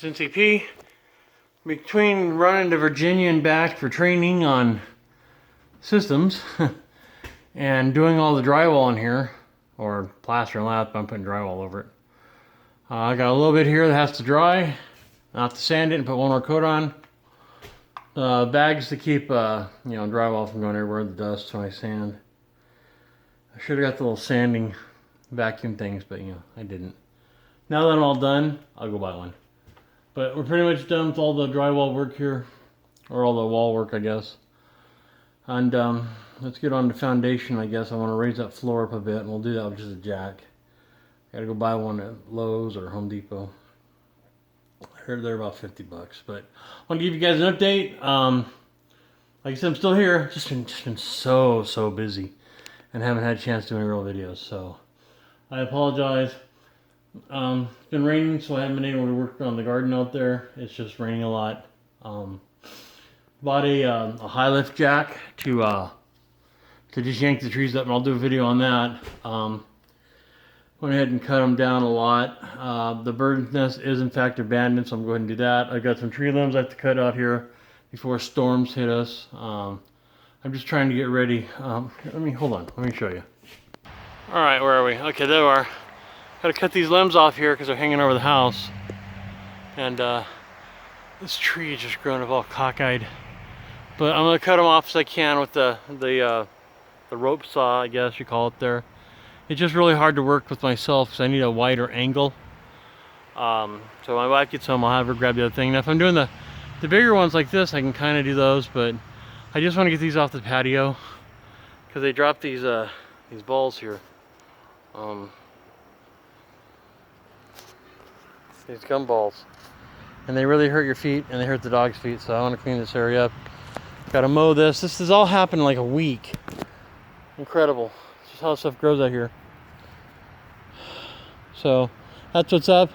NCP. Between running to Virginia and back for training on systems and doing all the drywall in here, or plaster and lath, but I'm putting drywall over it. I got a little bit here that has to dry. I'll have to sand it and put one more coat on. Bags to keep drywall from going everywhere, the dust when I sand. I should have got the little sanding vacuum things, but I didn't. Now that I'm all done, I'll go buy one. But we're pretty much done with all the drywall work here, or all the wall work, I guess. And let's get on to foundation, I guess. I want to raise that floor up a bit, and we'll do that with just a jack. Gotta go buy one at Lowe's or Home Depot. I heard they're about 50 bucks, but I want to give you guys an update. Like I said, I'm still here. Just been so busy, and haven't had a chance to do any real videos. So I apologize. It's been raining, so I haven't been able to work on the garden out there. It's just raining a lot. Bought a high lift jack to just yank the trees up, and I'll do a video on that. Went ahead and cut them down a lot. The bird's nest is in fact abandoned, so I'm going to do that. I got some tree limbs I have to cut out here before storms hit us. I'm just trying to get ready. Hold on, let me show you. All right, where are we? Okay, there we are. Got to cut these limbs off here because they're hanging over the house. And this tree is just growing up all cockeyed. But I'm going to cut them off as I can with the rope saw, I guess you call it there. It's just really hard to work with myself because I need a wider angle. So my wife gets home, I'll have her grab the other thing. Now if I'm doing the bigger ones like this, I can kind of do those, but I just want to get these off the patio because they dropped these balls here. These gum balls. And they really hurt your feet and they hurt the dog's feet, so I want to clean this area up. Got to mow this. This has all happened in like a week. Incredible. It's just how stuff grows out here. So that's what's up.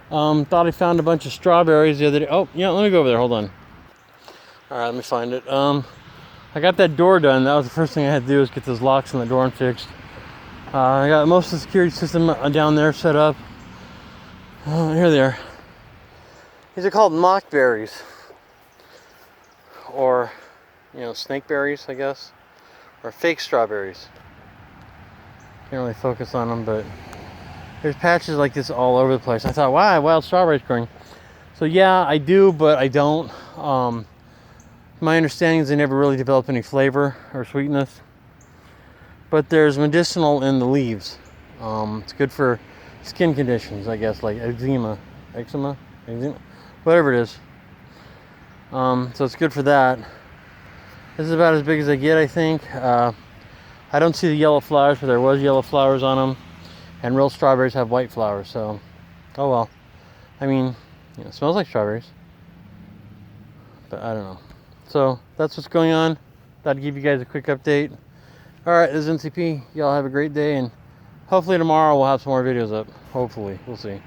Thought I found a bunch of strawberries the other day. Oh, yeah, let me go over there. Hold on. All right, let me find it. I got that door done. That was the first thing I had to do was get those locks on the door fixed. I got most of the security system down there set up. Here they are. These are called mockberries. Or, snakeberries, I guess. Or fake strawberries. Can't really focus on them, but there's patches like this all over the place. I thought, wow, wild strawberries growing. So yeah, I do, but I don't. My understanding is they never really develop any flavor or sweetness. But there's medicinal in the leaves. It's good for skin conditions, I guess, like eczema, whatever it is. So it's good for that. This is about as big as I get, I think. I don't see the yellow flowers, but there was yellow flowers on them. And real strawberries have white flowers, so, oh well. It smells like strawberries. But I don't know. So that's what's going on. Thought I'd give you guys a quick update. Alright, this is NCP. Y'all have a great day, and hopefully tomorrow we'll have some more videos up. Hopefully. We'll see.